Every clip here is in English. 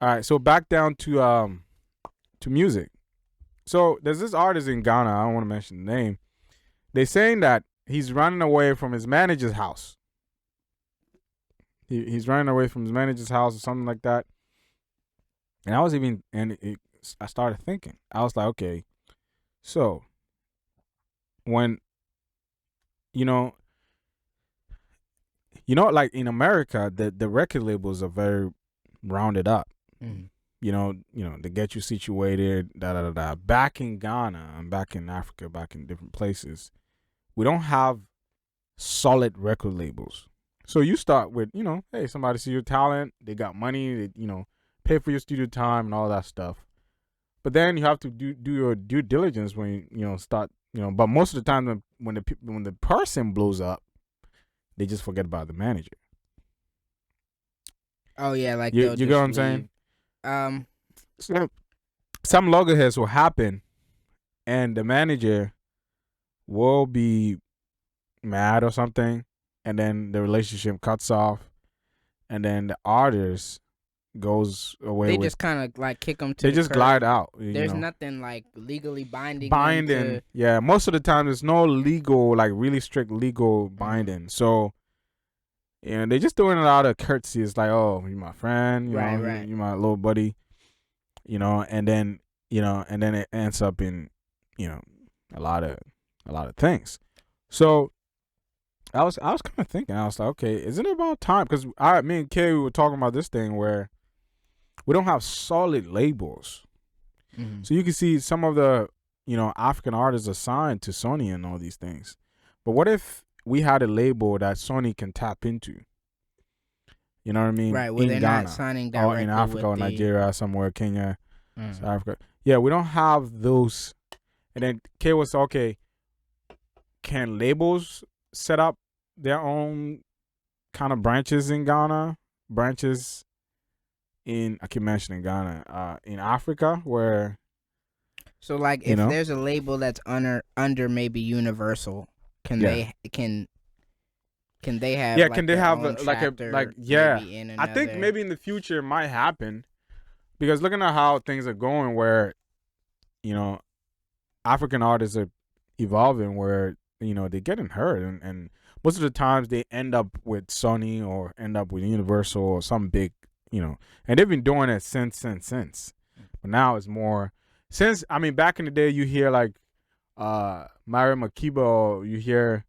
All right, so back down to music. So there's this artist in Ghana. I don't want to mention the name. They're saying that he's running away from his manager's house. He's running away from his manager's house or something like that. And I started thinking. I was like, okay, so when you know, like in America, the record labels are very rounded up. Mhm. To get you situated, da da da da. Back in Ghana and back in Africa, back in different places, we don't have solid record labels. So you start with, hey, somebody see your talent, they got money, they, pay for your studio time and all that stuff. But then you have to do your due diligence when you start, But most of the time, when the person blows up, they just forget about the manager. Oh yeah, like You they'll get just what I'm saying? leave. Some loggerheads will happen, and the manager will be mad or something, and then the relationship cuts off, and then the artist goes away They with. just kind of like kick them to They the just curb. glide out. There's nothing like legally binding. Binding. Yeah, most of the time there's no legal, like really strict legal binding. So, they're just doing it out of courtesy. It's like, oh, you're my friend, Right. you're my little buddy, and then it ends up in, a lot of things. So I was kind of thinking, I was like, okay, isn't it about time? Because me and Kay, we were talking about this thing where we don't have solid labels. Mm-hmm. So you can see some of the, African artists are signed to Sony and all these things. But what if we had a label that Sony can tap into? You know what I mean? Right. Well, in they're Ghana, not signing or directly in Africa or with Nigeria, somewhere, Kenya, Mm. South Africa. Yeah, we don't have those. And then Kay was okay. Can labels set up their own kind of branches in Ghana? Branches I keep mentioning Ghana, in Africa, where So like if there's a label that's under maybe Universal, can they have can they have own chapter maybe in I think another- maybe in the future it might happen, because looking at how things are going, where African artists are evolving, where they're getting hurt, and most of the times they end up with Sony or end up with Universal or some big, and they've been doing it since. But now it's more since, back in the day you hear like Mary Makiba, or you hear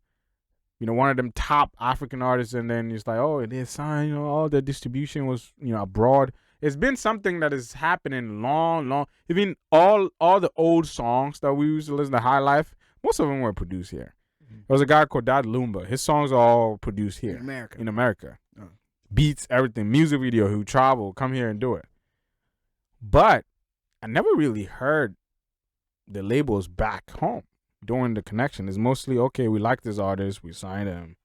one of them top African artists, and then it's like, oh, they signed, all the distribution was abroad. It's been something that is happening long. Even all the old songs that we used to listen to, High Life, most of them were produced here. There was a guy called Dad Lumba. His songs are all produced here in America. Beats, everything, music video. He would travel, come here and do it. But I never really heard the labels back home doing the connection. It's mostly, okay, we like this artist, we signed him.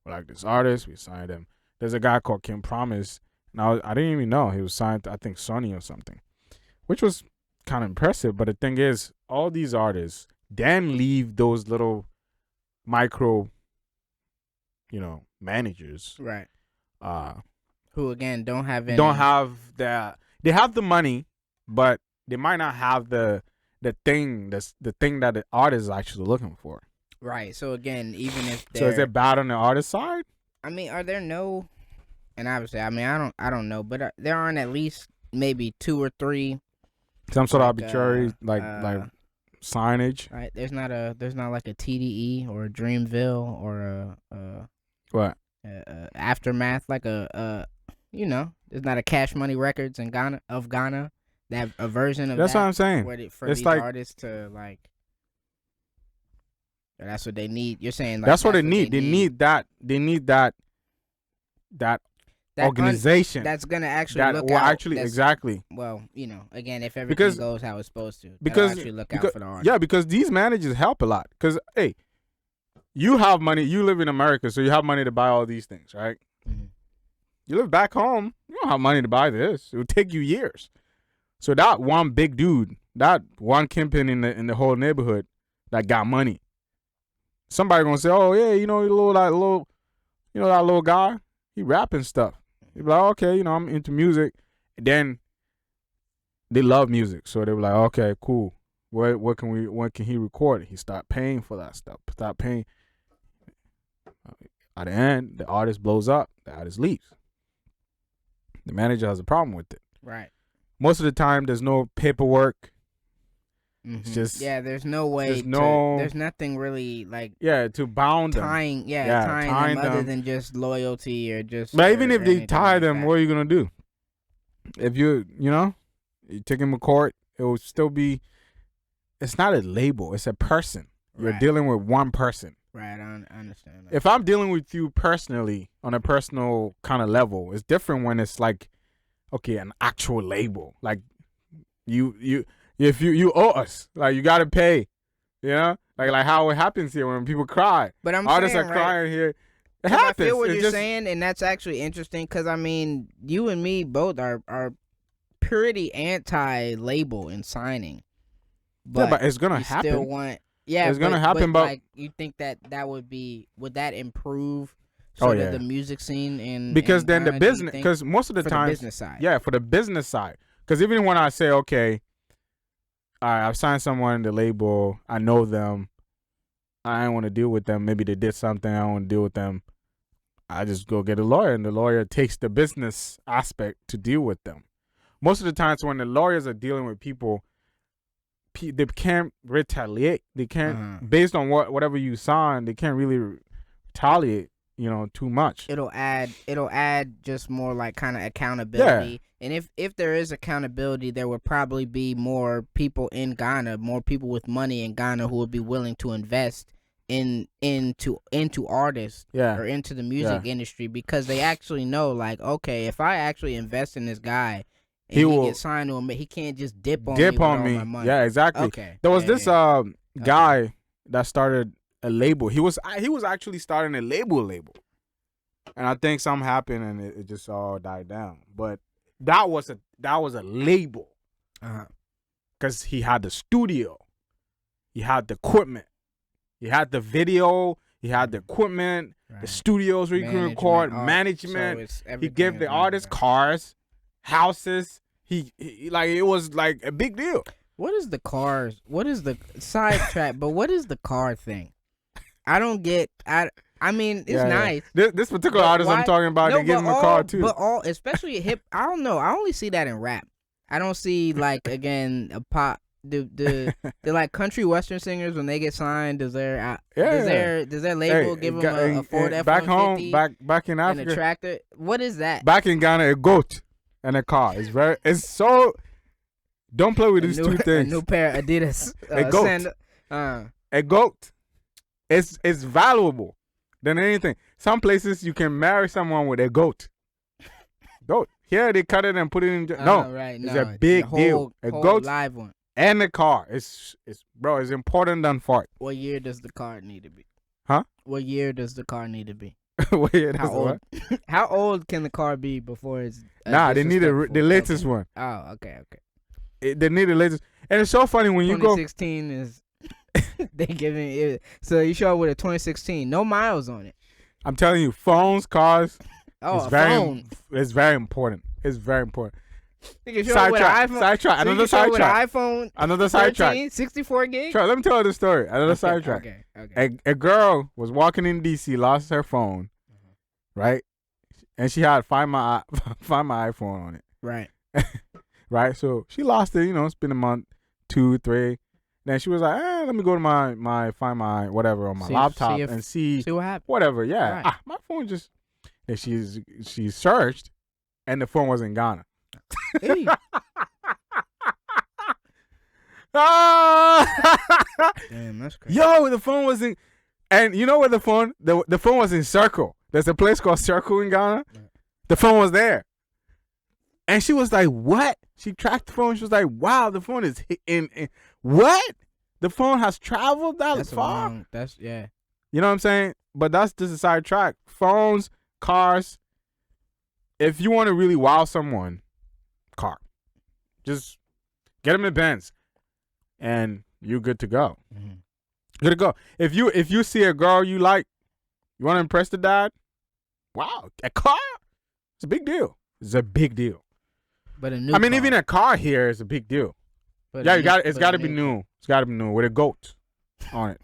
We like this artist, we signed him. There's a guy called Kim Promise. Now, I didn't even know he was signed to, I think, Sony or something, which was kind of impressive. But the thing is, all these artists then leave those little micro, managers. Right. Uh, Who again don't have any. Don't have they have the money, but they might not have the thing that the artist is actually looking for. Right. So again, even if So is it bad on the artist side? are there no? And obviously, I don't know, but there aren't at least maybe 2 or 3 Some sort of like, arbitrary like signage. Right. There's not like a TDE or a Dreamville or What? Aftermath, like there's not a Cash Money Records in Ghana that a version of That's that what I'm saying. for It's these like artists to like. That's what they need. You're saying like that's what they need. They need that organization that's gonna actually that look will out. actually exactly. Well, again, if everything goes how it's supposed to, because actually look out for the artist. Yeah, because these managers help a lot. Because hey, you have money. You live in America, so you have money to buy all these things, right? Mm-hmm. You live back home, you don't have money to buy this. It would take you years. So that one big dude, that one kingpin in the whole neighborhood that got money, somebody gonna say, oh yeah, that little guy, he rapping stuff. You be like, okay, I'm into music. And then they love music, so they were like, okay, cool. What can he record? He start paying for that stuff. Start paying. At the end, the artist blows up. The artist leaves. The manager has a problem with it. Right. Most of the time, there's no paperwork. Mm-hmm. It's just there's no way. There's nothing really like to bound them. tying them other than just loyalty or just. But even if they tie like them, that. what are you gonna do? If you take them to court, it will still be. It's not a label. It's a person. You're dealing with one person. Right, I understand that. If I'm dealing with you personally on a personal kind of level, it's different when it's like, okay, an actual label. Like if you owe us, like you gotta pay. Like how it happens here when people cry. But artists saying, are crying here. It happens. happens. I feel what you're saying, and that's actually interesting because I mean, you and me both are pretty anti-label and signing. But it's gonna happen. Still want. Yeah, it's gonna happen. But like, you think would that improve sort of the music scene because in then Ghana, the business, because most of the time, the business side. Yeah, for the business side. Because even when I say, okay, all right, I've signed someone in the label, I know them, I don't want to deal with them. Maybe they did something, I don't want to deal with them. I just go get a lawyer, and the lawyer takes the business aspect to deal with them. Most of the times when the lawyers are dealing with people, they can't retaliate. They can't, based on whatever you sign, they can't really retaliate, too much. It'll add just more like kind of accountability. Yeah. And if there is accountability, there would probably be more people in Ghana, more people with money in Ghana who would be willing to invest into artists or into the music industry, because they actually know, like, okay, if I actually invest in this guy, and he gets signed to him, but he can't just dip on me with all my money. Yeah, exactly. Okay. There was this guy that started a label. He was actually starting a label, and I think something happened and it just all died down. But that was a label, because he had the studio, he had the equipment, he had the video, he had the equipment, the studios where you can record, management. So he gave the artists cars, houses. He like, it was like a big deal. What is the cars? What is the sidetrack? But what is the car thing? I don't get. I mean, it's nice. This particular artist I'm talking about, they give him a car too. But especially hip. I don't know. I only see that in rap. I don't see, like, again, a pop. The like country western singers, when they get signed, does their label give them a Ford F-150 back home, back in Africa, and a tractor? What is that? Back in Ghana, a goat and a car. It's so. Don't play with these two things. A new pair of Adidas. A goat. A goat. It's valuable than anything. Some places you can marry someone with a goat. Goat. Here they cut it and put it in. It's a big deal. A goat live one. And the car. It's important than fart. What year does the car need to be? Huh? What year does the car need to be? What year How old? How old can the car be before it's? They need the latest one. Oh, okay. They need the latest, and it's so funny when you go. 2016 is. They giving it. So you show up with a 2016, no miles on it. I'm telling you, phones, cars. Phone. It's very important. It's very important. Sidetrack. Another sidetrack. iPhone. Another sidetrack. 64 gig. Let me tell you the story. Another sidetrack. Okay. A girl was walking in DC, lost her phone, right? And she had Find My iPhone on it. Right. Right. So she lost it. It's been a month, 2, 3. Then she was like, let me go to my Find My whatever on my laptop and see what happened. Whatever. Yeah. Right. My phone just. And she searched, and the phone was in Ghana. Hey. Damn, that's crazy. Yo, the phone was in, and you know where the phone was in Circle. There's a place called Circle in Ghana. Right. The phone was there, and she was like, "What?" She tracked the phone. She was like, "Wow, the phone is in what? The phone has traveled that far." You know what I'm saying? But that's just a sidetrack. Phones, cars. If you want to really wow someone, car. Just get them in Benz, and you're good to go. Mm-hmm. Good to go. If you see a girl you like, you want to impress the dad. Wow, a car. It's a big deal. It's a big deal. But a new. I mean, car. even a car here is a big deal. But Yeah, it's got to be new. It's got to be new with a goat on it.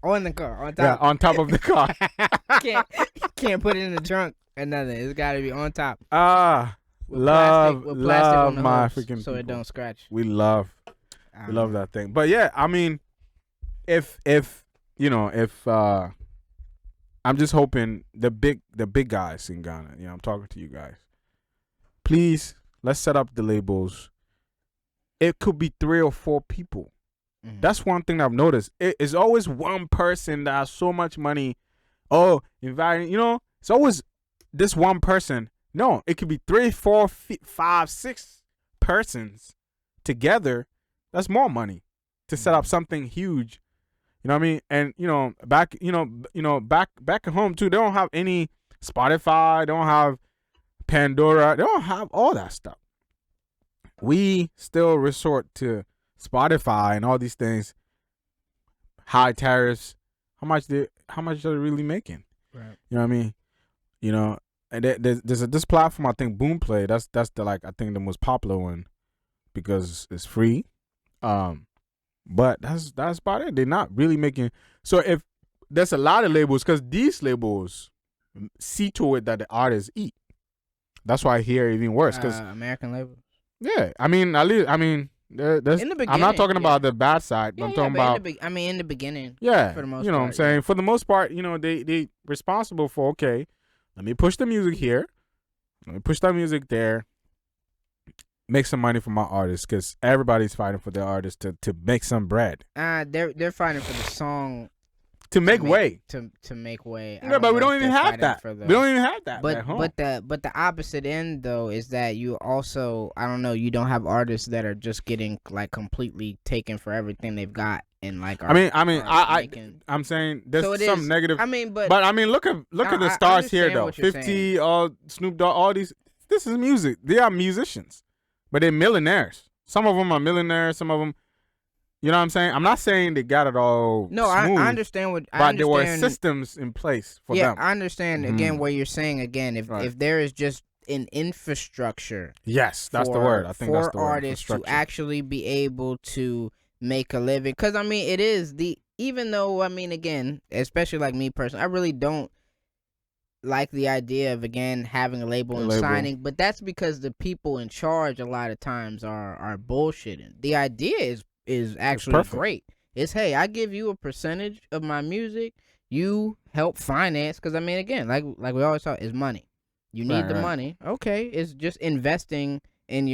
On the car, on top. Yeah, on top of the car. can't put it in the trunk or nothing. It's got to be on top. Love my hooves, freaking so people. it don't scratch. We love that thing. But yeah, I mean, if I'm just hoping the big guys in Ghana, I'm talking to you guys. Please, let's set up the labels. It could be 3 or 4 people. Mm-hmm. That's one thing I've noticed. It's always one person that has so much money. Oh, inviting, it's always this one person. No, it could be 3, 4, 5, 6 persons together. That's more money to set up something huge. You know what I mean? And back at home too, they don't have any Spotify, they don't have Pandora, they don't have all that stuff. We still resort to Spotify and all these things. High tariffs. How much are they really making? Right. You know what I mean? And there's this platform, I think Boomplay. That's the I think the most popular one because it's free. But that's about it. They're not really making. So if there's a lot of labels, because these labels see to it that the artists eat. That's why here even worse. Because American labels. Yeah, I mean, at least there's. In the beginning, I'm not talking about the bad side. But I'm talking about. in the beginning. Yeah, for the most you know part, what I'm saying. For the most part, they responsible for. Okay, let me push the music here. Let me push that music there. Make some money for my artists because everybody's fighting for their artists to make some bread. They're fighting for the song to make way. To make way. Yeah, but we don't even have that. We don't even have that. But the opposite end though is that you also, I don't know, you don't have artists that are just getting completely taken for everything they've got and I'm saying there's some negative. I mean, but I mean, look at the stars here though. 50, Snoop Dogg, all these. This is music. They are musicians. But they're millionaires. Some of them are millionaires. Some of them, you know what I'm saying? I'm not saying they got it all smooth. I understand but there were systems in place for them. Yeah, I understand, again, what you're saying. Again, if there is just an infrastructure. Yes, that's the word. I think that's the word. For artists to actually be able to make a living. Because, I mean, it is even though, I mean, again, especially like me personally, I really don't like the idea of, again, having a label and signing, but that's because the people in charge a lot of times are bullshitting. The idea is actually great. It's, hey, I give you a percentage of my music, you help finance, because I mean, again, like we always talk, is money. You need the money. Okay, it's just investing in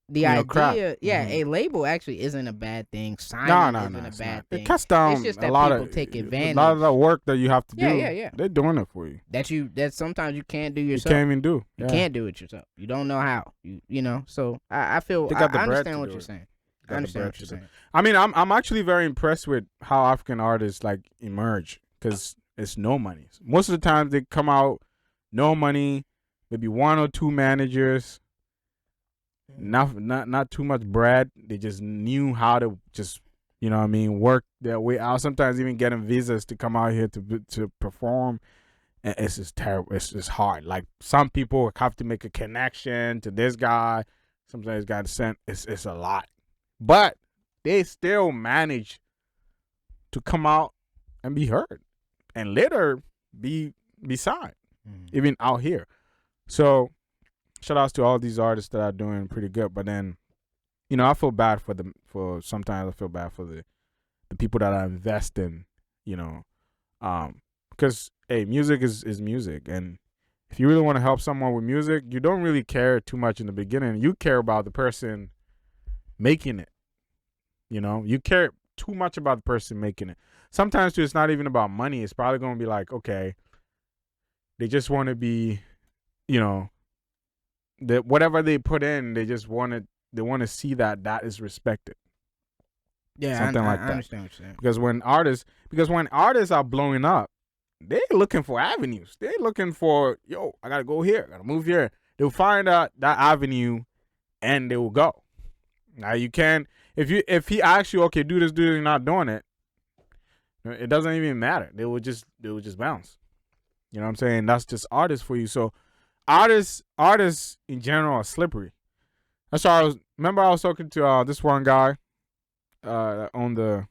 the idea. Crap. Yeah, a label actually isn't a bad thing. Signing isn't a bad thing. It cuts down it's just that a lot people of take advantage. A lot of the work that you have to do. Yeah. They're doing it for you. That sometimes you can't do yourself. You can't even do. You can't do it yourself. You don't know how. You know. So I feel I understand what you're saying. I understand what you're saying. I mean, I'm actually very impressed with how African artists emerge because it's no money. Most of the time they come out no money, maybe 1 or 2 managers. Not too much bread. They just knew how to just, work their way out. Sometimes even getting visas to come out here to perform. And it's just terrible. It's just hard. Like some people have to make a connection to this guy. Sometimes got sent. It's a lot. But they still manage to come out and be heard. And later be signed. Even out here. So shout outs to all these artists that are doing pretty good, but then, I feel bad for them. Sometimes I feel bad for the people that are investing, because hey, music is music, and if you really want to help someone with music, you don't really care too much in the beginning. You care about the person making it. You care too much about the person making it. Sometimes too, it's not even about money. It's probably going to be like, okay, they just want to be, that whatever they put in, they want to see that is respected. Yeah, something like I that. understand what you're saying. Because when artists are blowing up, they're looking for avenues. They're looking for, I gotta go here, I gotta move here. They'll find out that avenue, and they will go. Now you can, if he asks you, okay, do this, you're not doing it. It doesn't even matter. They will just bounce. You know what I'm saying? That's just artists for you. So artists in general are slippery. That's why I was talking to this one guy that owned the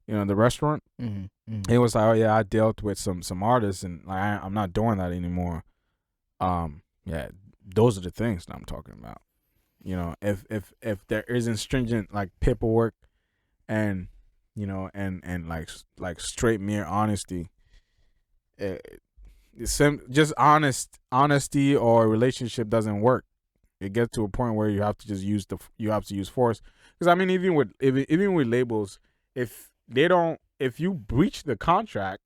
the restaurant. He was like, "Oh yeah, I dealt with some artists, and like I'm not doing that anymore." Yeah, those are the things that I'm talking about. If there isn't stringent like paperwork and and like straight mere honesty, just honesty or relationship doesn't work. It gets to a point where you have to just use force. Because I mean, even with labels, if you breach the contract,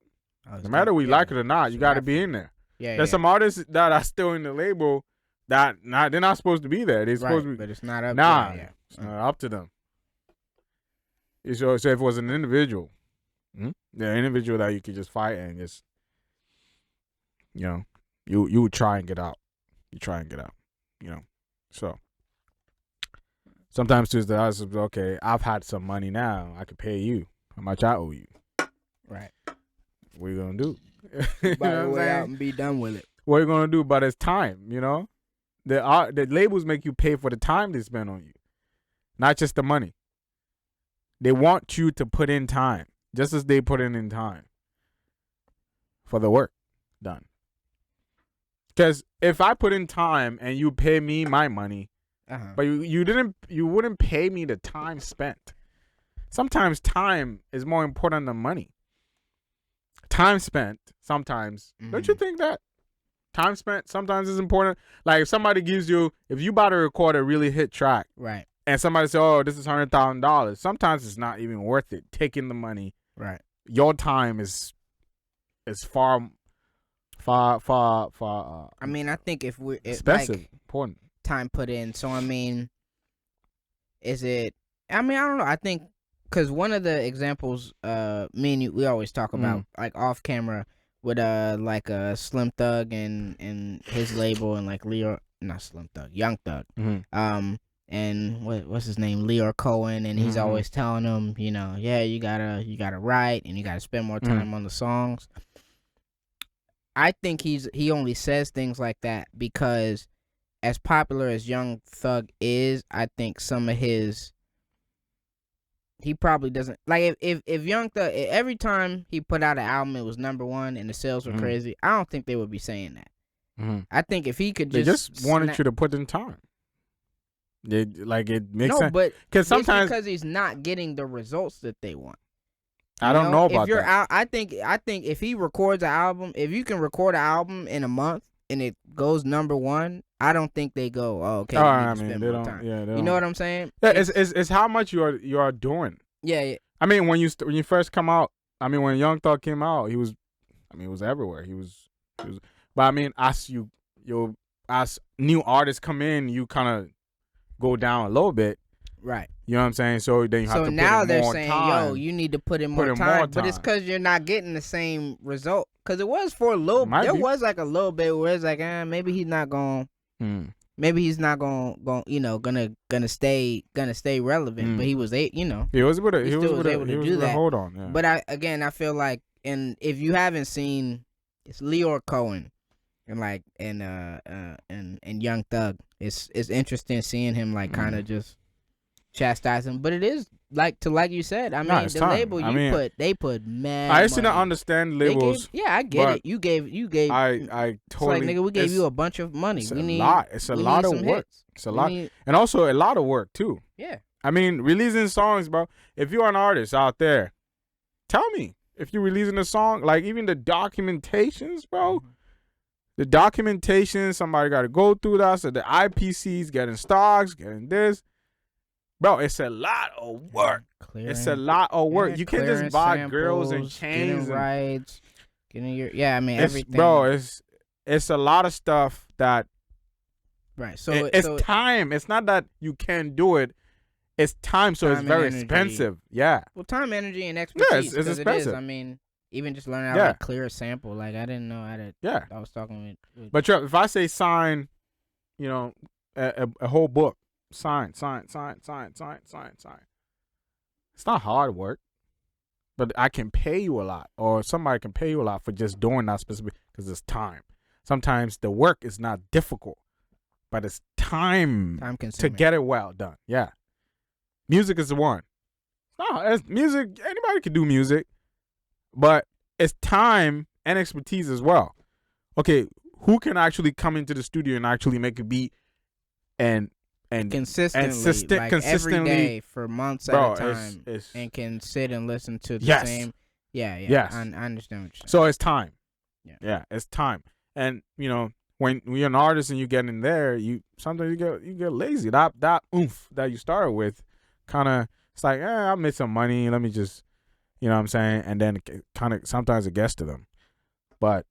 no matter we like it or not, you got to be in there. There's some artists that are still in the label that they're not supposed to be there. They're supposed to be, but it's not up. It's not up to them. So if it was an individual, the individual that you could just fight and just, you would try and get out. You try and get out. So sometimes Tuesday, I was okay. I've had some money now. I could pay you how much I owe you. Right. What are you gonna do? Buy your way out and be done with it. What are you gonna do? But it's time. The labels make you pay for the time they spend on you, not just the money. They want you to put in time, just as they put in time for the work done. Because if I put in time and you pay me my money, but you wouldn't pay me the time spent. Sometimes time is more important than money. Time spent sometimes. Don't you think that? Time spent sometimes is important. Like if somebody gives you, if you about to record a really hit track, right? And somebody says, "Oh, this is $100,000." Sometimes it's not even worth it. Taking the money, right? Your time is far. I mean, I think if we're expensive, like, important time put in. So I mean, is it? I mean, I don't know. I think because one of the examples, me and you, we always talk about like off camera with like Slim Thug and his label and like not Slim Thug, Young Thug, and what's his name, Leor Cohen, and he's always telling him, yeah, you gotta write and you gotta spend more time on the songs. I think he only says things like that because as popular as Young Thug is, I think some of he probably doesn't like if Young Thug every time he put out an album it was #1 and the sales were crazy. I don't think they would be saying that. I think if he could they just wanted you to put in time. It makes sense. No, but sometimes because he's not getting the results that they want. I don't know about that. I think if he records an album, if you can record an album in a month and it goes #1, I don't think they go, oh, okay, we need to spend more time. Yeah, you know what I'm saying? Yeah, it's how much you are doing. Yeah. I mean, when you first come out, I mean, when Young Thug came out, he was everywhere. He was. But I mean, as new artists come in, you kind of go down a little bit. Right. You know what I'm saying? So then you have to put in more time. So now they're saying, yo, you need to put in more time. But it's because you're not getting the same result. Because it was for a little bit. There was like a little bit where it's like, maybe he's not going maybe he's not going gonna stay relevant. But he was he was able to do that. Hold on. Yeah. But I feel like, and if you haven't seen, it's Leor Cohen and Young Thug. It's interesting seeing him like kind of just chastise him, but it is like you said. I mean, the label they put mad. I used to not understand labels. I get it. You gave. I totally. It's like, nigga, we gave you a bunch of money. It's a lot. It's a lot of work. It's a lot, and also a lot of work too. Yeah. I mean, releasing songs, bro. If you're an artist out there, tell me if you're releasing a song. Like even the documentations, bro. The documentation, somebody got to go through that. So the IPCs getting stocks, getting this. Bro, it's a lot of work. It's a lot of work. You can't just buy samples, girls and chains. Rights, everything. Bro, it's a lot of stuff that. Right. So it's time. It's not that you can't do it. It's time. So it's very expensive. Yeah. Well, time, energy, and expertise. Yeah, it's expensive. I mean, even just learning how to clear a sample. Like I didn't know how to. Yeah. I was talking with But if I say sign, a whole book. Sign. It's not hard work, but I can pay you a lot, or somebody can pay you a lot for just doing that specific because it's time. Sometimes the work is not difficult, but it's time to consuming. get it well done. Yeah, music is the one. No, it's music. Anybody can do music, but it's time and expertise as well. Okay, who can actually come into the studio and actually make a beat and consistently, like consistently every day for months at a time, and can sit and listen to the same. Yeah. Yes. I understand what you're saying. So it's time. Yeah, it's time. And when you're an artist and you get in there, sometimes you get lazy. That oomph that you started with, kind of, it's like, I made some money. Let me just, you know what I'm saying? And then kind of sometimes it gets to them. But